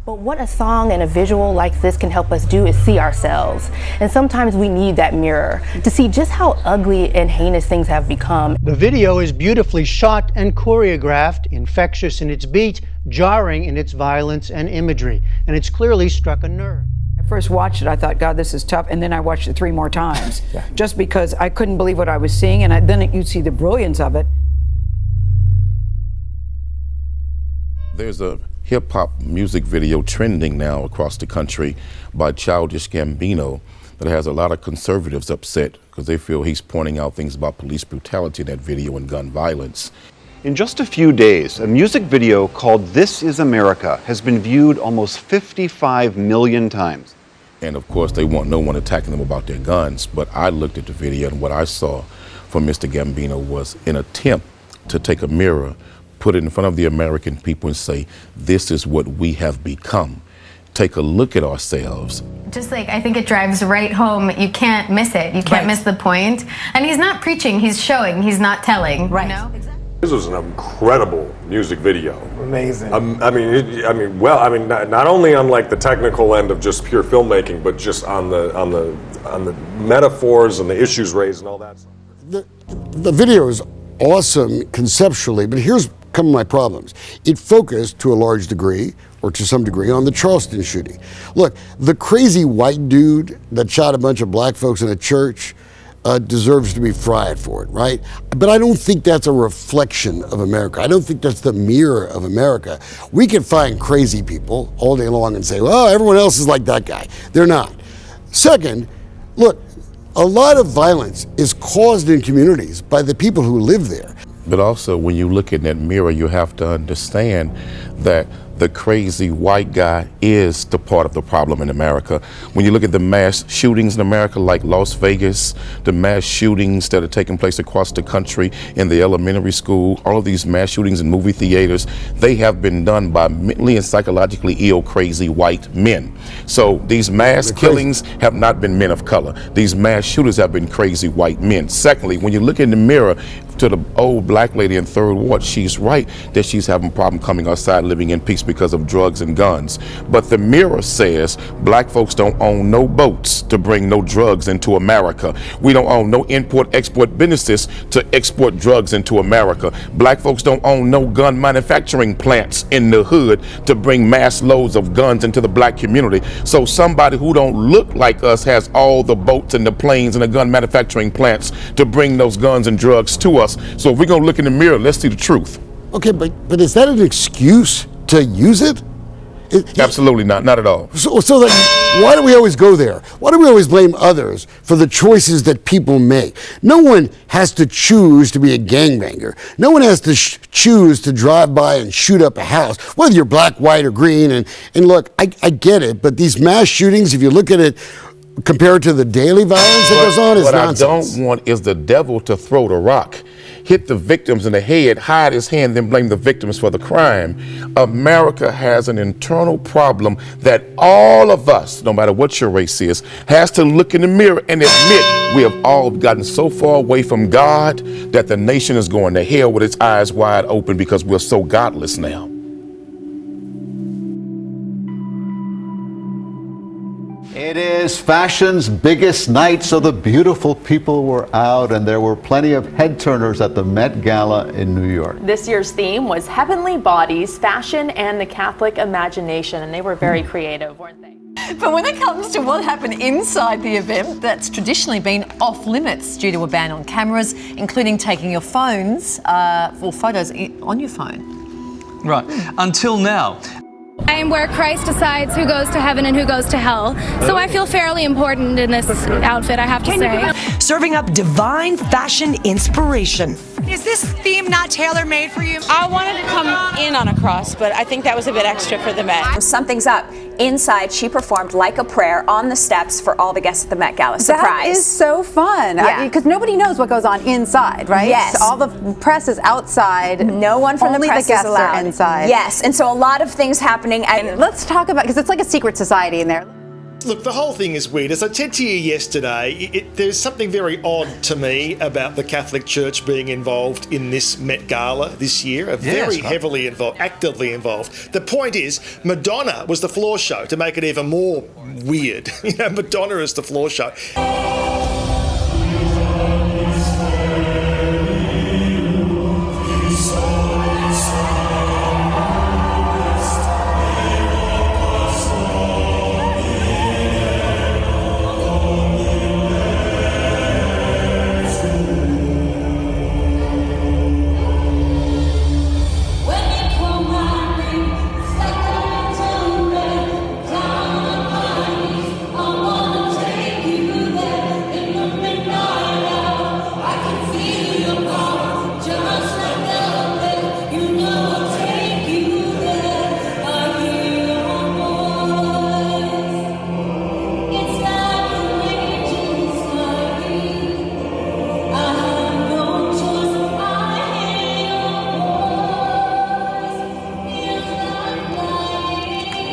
But what a song and a visual like this can help us do is see ourselves. And sometimes we need that mirror to see just how ugly and heinous things have become. The video is beautifully shot and choreographed, infectious in its beat, jarring in its violence and imagery. And it's clearly struck a nerve. I first watched it, I thought, God, this is tough. And then I watched it 3 more times, just because I couldn't believe what I was seeing. And then you'd see the brilliance of it. There's a hip-hop music video trending now across the country by Childish Gambino that has a lot of conservatives upset because they feel he's pointing out things about police brutality in that video and gun violence. In just a few days, a music video called This Is America has been viewed almost 55 million times. And of course, they want no one attacking them about their guns, but I looked at the video and what I saw from Mr. Gambino was an attempt to take a mirror, put it in front of the American people and say, this is what we have become. Take a look at ourselves. Just like, I think it drives right home. You can't miss it. You can't miss the point. And he's not preaching, he's showing, he's not telling. Right. You know? This was an incredible music video. Amazing. Not only on like the technical end of just pure filmmaking, but just on the metaphors and the issues raised and all that stuff. The video is awesome conceptually, but here's some of my problems. It focused to a large degree, or to some degree, on the Charleston shooting. Look, the crazy white dude that shot a bunch of black folks in a church deserves to be fried for it, right? But I don't think that's a reflection of America. I don't think that's the mirror of America. We can find crazy people all day long and say, well, everyone else is like that guy. They're not. Second, look, a lot of violence is caused in communities by the people who live there. But also, when you look in that mirror, you have to understand that the crazy white guy is the part of the problem in America. When you look at the mass shootings in America, like Las Vegas, the mass shootings that are taking place across the country in the elementary school, all of these mass shootings in movie theaters, they have been done by mentally and psychologically ill, crazy white men. So these mass killings have not been men of color. These mass shooters have been crazy white men. Secondly, when you look in the mirror to the old black lady in Third Ward, she's right that she's having a problem coming outside living in peace because of drugs and guns. But the mirror says black folks don't own no boats to bring no drugs into America. We don't own no import-export businesses to export drugs into America. Black folks don't own no gun manufacturing plants in the hood to bring mass loads of guns into the black community. So somebody who don't look like us has all the boats and the planes and the gun manufacturing plants to bring those guns and drugs to us. So if we're gonna look in the mirror, let's see the truth. Okay, but is that an excuse to use it? Absolutely not at all. So then why do we always go there? Why do we always blame others for the choices that people make? No one has to choose to be a gangbanger. No one has to choose to drive by and shoot up a house, whether you're black, white, or green. And look, I get it, but these mass shootings, if you look at it compared to the daily violence that goes on, is nonsense. What I don't want is the devil to throw the rock, hit the victims in the head, hide his hand, then blame the victims for the crime. America has an internal problem that all of us, no matter what your race is, has to look in the mirror and admit we have all gotten so far away from God that the nation is going to hell with its eyes wide open because we're so godless now. It is fashion's biggest night, so the beautiful people were out, and there were plenty of head turners at the Met Gala in New York. This year's theme was Heavenly Bodies, Fashion, and the Catholic Imagination, and they were very creative, weren't they? But when it comes to what happened inside the event, that's traditionally been off limits due to a ban on cameras, including taking your phones or photos on your phone. Right, until now. I am where Christ decides who goes to heaven and who goes to hell. So I feel fairly important in this outfit, I have to say. Serving up divine fashion inspiration. Is this theme not tailor-made for you? I wanted to come in on a cross, but I think that was a bit extra for the Met. Something's up. Inside, she performed like a prayer on the steps for all the guests at the Met Gala. Surprise. That is so fun. Because nobody knows what goes on inside, right? Yes. So all the press is outside. No one from the press is allowed. Only the guests are inside. Yes, and so a lot of things happening. And let's talk about, because it's like a secret society in there. Look, the whole thing is weird. As I said to you yesterday, there's something very odd to me about the Catholic Church being involved in this Met Gala this year. Very heavily involved, actively involved. The point is, Madonna was the floor show to make it even more weird. You know, Madonna is the floor show.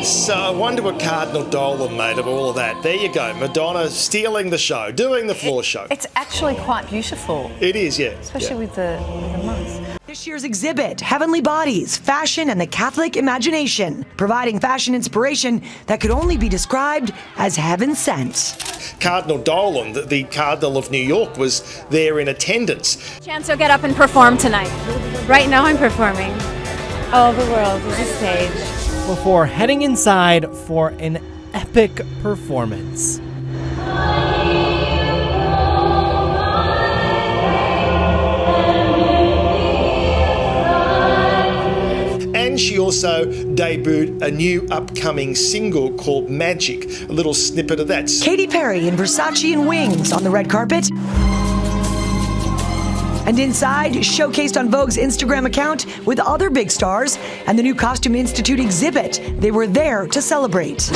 So I wonder what Cardinal Dolan made of all of that. There you go, Madonna stealing the show, doing the floor show. It's actually quite beautiful. It is, yeah. Especially with the monks. This year's exhibit, Heavenly Bodies, Fashion and the Catholic Imagination, providing fashion inspiration that could only be described as heaven sent. Cardinal Dolan, the Cardinal of New York, was there in attendance. Chance you'll get up and perform tonight. Right now I'm performing. All over the world is a stage. Before heading inside for an epic performance. And she also debuted a new upcoming single called Magic. A little snippet of that. Katy Perry in Versace and wings on the red carpet. And inside, showcased on Vogue's Instagram account with other big stars and the new Costume Institute exhibit. They were there to celebrate.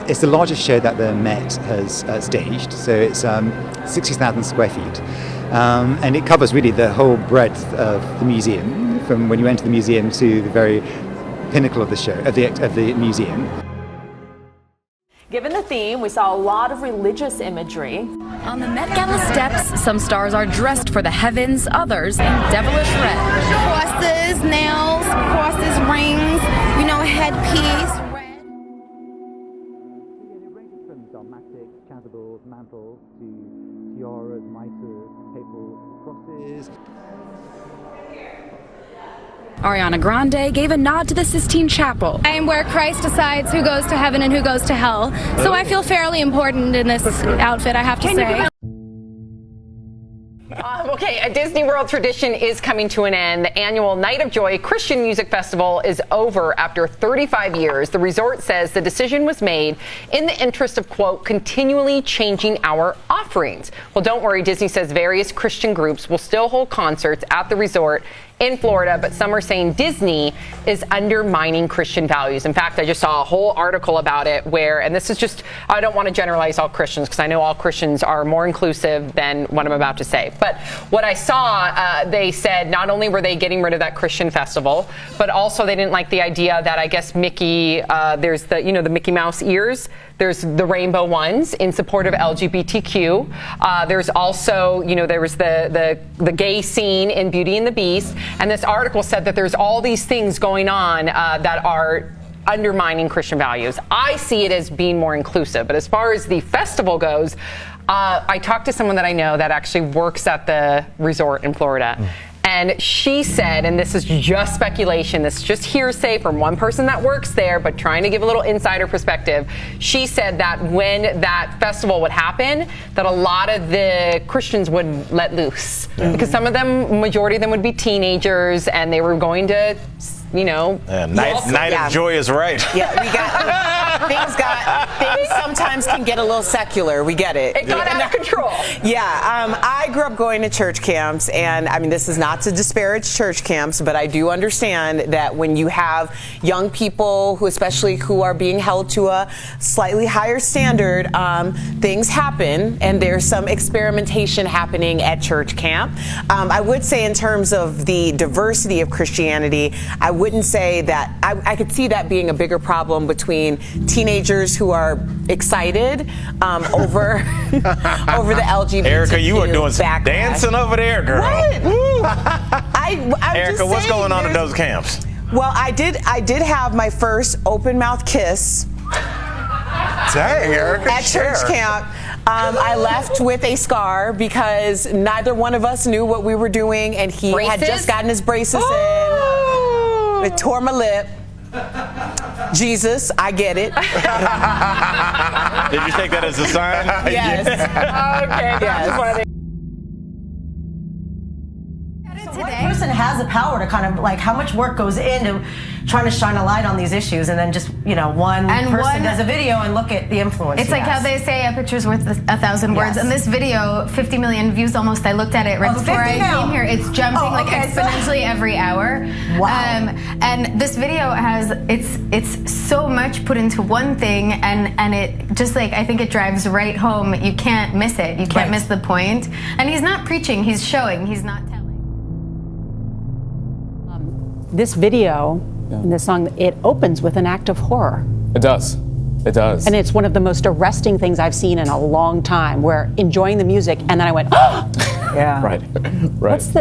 It's the largest show that the Met has staged, so it's 60,000 square feet. And it covers really the whole breadth of the museum, from when you enter the museum to the very pinnacle of the show, of the museum. Given the theme, we saw a lot of religious imagery. On the Met Gala steps, some stars are dressed for the heavens, others in devilish red. Crosses, nails, crosses, rings, headpiece. From dogmatic, chasubles, mantles to tiaras, mitres, papal crosses. Ariana Grande gave a nod to the Sistine Chapel. I am where Christ decides who goes to heaven and who goes to hell. So I feel fairly important in this outfit, I have to say. Okay, a Disney World tradition is coming to an end. The annual Night of Joy Christian Music Festival is over after 35 years. The resort says the decision was made in the interest of, quote, continually changing our offerings. Well, don't worry, Disney says various Christian groups will still hold concerts at the resort in Florida, but some are saying Disney is undermining Christian values. In fact, I just saw a whole article about it where, and this is just, I don't want to generalize all Christians because I know all Christians are more inclusive than what I'm about to say. But what I saw, they said not only were they getting rid of that Christian festival, but also they didn't like the idea that I guess Mickey, there's the, the Mickey Mouse ears. There's the rainbow ones in support of LGBTQ. There's also, there was the gay scene in Beauty and the Beast. And this article said that there's all these things going on that are undermining Christian values. I see it as being more inclusive. But as far as the festival goes, I talked to someone that I know that actually works at the resort in Florida. And she said, and this is just speculation, this is just hearsay from one person that works there, but trying to give a little insider perspective. She said that when that festival would happen, that a lot of the Christians would let loose. Because some of them, majority of them would be teenagers, and they were going to, Night of Joy is right. Yeah, things got things sometimes can get a little secular. We get it. It got out of control. Yeah, I grew up going to church camps, and I mean, this is not to disparage church camps, but I do understand that when you have young people especially who are being held to a slightly higher standard, things happen, and there's some experimentation happening at church camp. I would say in terms of the diversity of Christianity, I wouldn't say that, I could see that being a bigger problem between teenagers who are excited over the LGBT. Erica, you are doing some dancing over there, girl. What? Erica, what's going on at those camps? Well, I did have my first open mouth kiss. Dang, Erica. At church camp. I left with a scar because neither one of us knew what we were doing, and he had just gotten his braces in. It tore my lip. Jesus, I get it. Did you take that as a sign? Yes. Okay. Yes. What person has the power to kind of like, how much work goes into trying to shine a light on these issues, and then just, you know, one person does a video and look at the influence. It's like how they say a picture's worth 1,000 words. Yes. And this video, 50 million views almost. I looked at it right before I came here. It's jumping exponentially every hour. Wow. And this video has, it's so much put into one thing, and it just like, I think it drives right home. You can't miss it. You can't miss the point. And he's not preaching, he's showing, he's not telling. This video and this song, it opens with an act of horror. It does. It does. And it's one of the most arresting things I've seen in a long time, where enjoying the music and then I went, oh! Yeah. Right.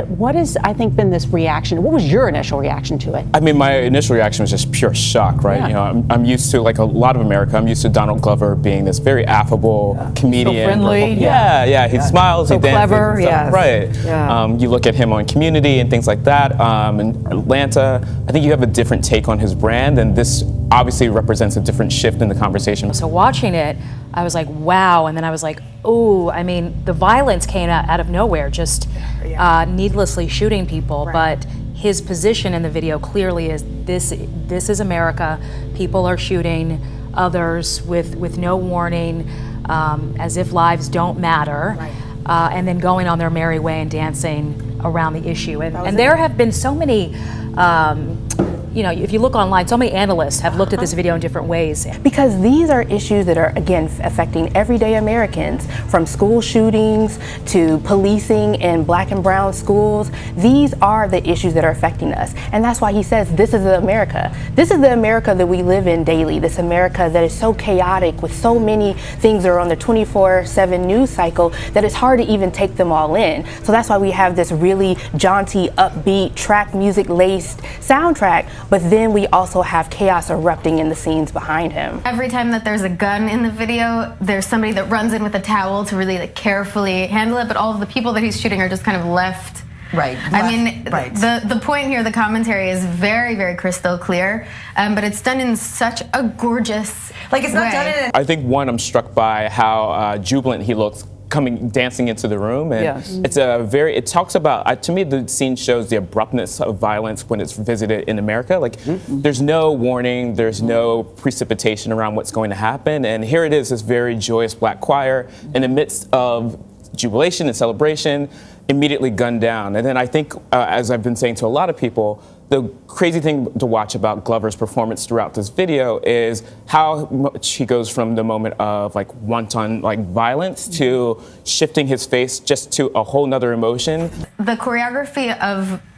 What has, I think, been this reaction? What was your initial reaction to it? I mean, my initial reaction was just pure shock, right? Yeah. You know, I'm used to, like a lot of America, I'm used to Donald Glover being this very affable comedian. So friendly. Yeah. He smiles, so he dances. clever, yes. Right. Yeah. You look at him on Community and things like that. In Atlanta, I think you have a different take on his brand, and this obviously represents a different shift in the conversation. So watching it, I was like, wow, and then I was like, oh, I mean, the violence came out of nowhere, just needlessly shooting people, but his position in the video clearly is this is America. People are shooting others with no warning, as if lives don't matter, and then going on their merry way and dancing around the issue. And there have been so many, you know, if you look online, so many analysts have looked at this video in different ways. Because these are issues that are, again, affecting everyday Americans, from school shootings to policing in black and brown schools. These are the issues that are affecting us. And that's why he says this is the America. This is the America that we live in daily, this America that is so chaotic with so many things that are on the 24/7 news cycle that it's hard to even take them all in. So that's why we have this really jaunty, upbeat, track music laced soundtrack. But then we also have chaos erupting in the scenes behind him. Every time that there's a gun in the video, there's somebody that runs in with a towel to really like carefully handle it, but all of the people that he's shooting are just kind of left. The point here, the commentary is very, very crystal clear, but it's done in such a gorgeous it's not way. done in I think I'm struck by how jubilant he looks dancing into the room, and it talks about, to me, the scene shows the abruptness of violence when it's visited in America. Like there's no warning, there's no precipitation around what's going to happen, and here it is, this very joyous black choir in the midst of jubilation and celebration, immediately gunned down. And then I think, as I've been saying to a lot of people, the crazy thing to watch about Glover's performance throughout this video is how much he goes from the moment of like wanton violence to shifting his face just to a whole nother emotion. The choreography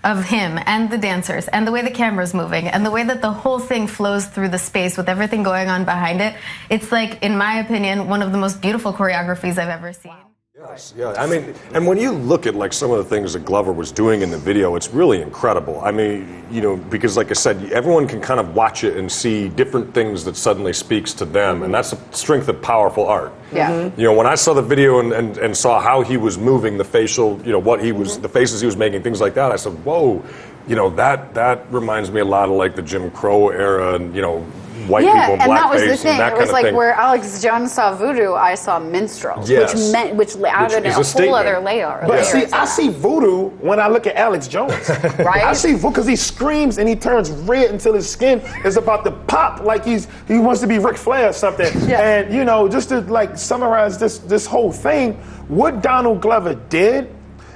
of him and the dancers and the way the camera's moving and the way that the whole thing flows through the space with everything going on behind it, it's like, in my opinion, one of the most beautiful choreographies I've ever seen. Yes, yeah. I mean, and when you look at like some of the things that Glover was doing in the video, it's really incredible. I mean, you know, because like I said, everyone can kind of watch it and see different things that suddenly speaks to them, and that's the strength of powerful art. Yeah. You know, when I saw the video and saw how he was moving, the facial, you know, what he was, the faces he was making, things like that, I said, whoa, you know, that reminds me a lot of like the Jim Crow era, and you know, white people and and that was blackface the thing. and that It kind was of like thing. where Alex Jones saw voodoo, I saw minstrels, Yes. which added is a a statement. whole other layer. But see, I see voodoo when I look at Alex Jones. Right? I see voodoo because he screams and he turns red until his skin is about to pop like he wants to be Ric Flair or something. Yeah. And you know, just to like summarize this whole thing, what Donald Glover did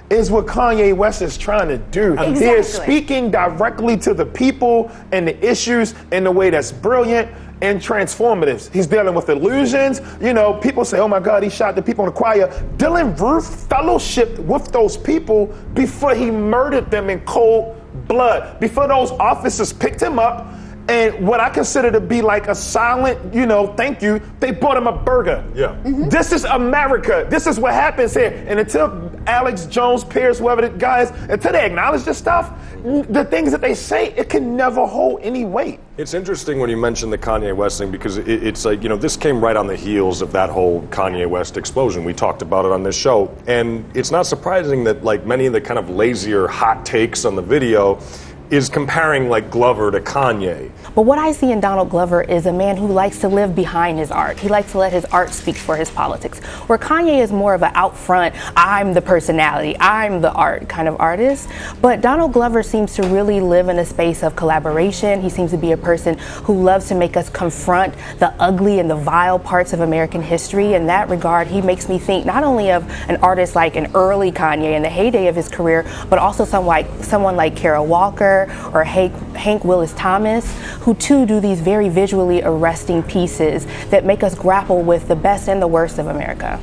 is what Kanye West is trying to do. Exactly. He is speaking directly to the people and the issues in a way that's brilliant and transformative. He's dealing with illusions. You know, people say, oh my God, he shot the people in the choir. Dylan Roof fellowshiped with those people before he murdered them in cold blood, before those officers picked him up. And what I consider to be like a silent, you know, thank you, they bought him a burger. Yeah. This is America. This is what happens here. And until Alex Jones, Pierce, whoever the guys, until they acknowledge this stuff, the things that they say, it can never hold any weight. It's interesting when you mention the Kanye West thing because it's like, you know, this came right on the heels of that whole Kanye West explosion. We talked about it on this show. And it's not surprising that like many of the kind of lazier hot takes on the video is comparing like Glover to Kanye. But what I see in Donald Glover is a man who likes to live behind his art. He likes to let his art speak for his politics. Where Kanye is more of an out front, I'm the personality, I'm the art kind of artist. But Donald Glover seems to really live in a space of collaboration. He seems to be a person who loves to make us confront the ugly and the vile parts of American history. In that regard, he makes me think not only of an artist like an early Kanye in the heyday of his career, but also someone like Kara Walker or Hank Willis Thomas, who too do these very visually arresting pieces that make us grapple with the best and the worst of America.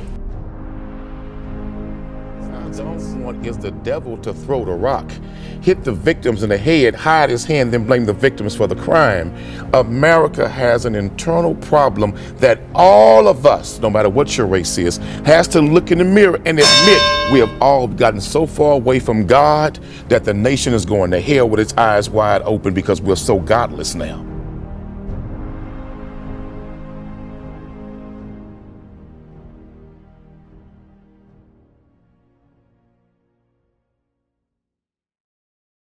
The only one is the devil to throw the rock, hit the victims in the head, hide his hand, then blame the victims for the crime. America has an internal problem that all of us, no matter what your race is, has to look in the mirror and admit we have all gotten so far away from God that the nation is going to hell with its eyes wide open because we're so godless now.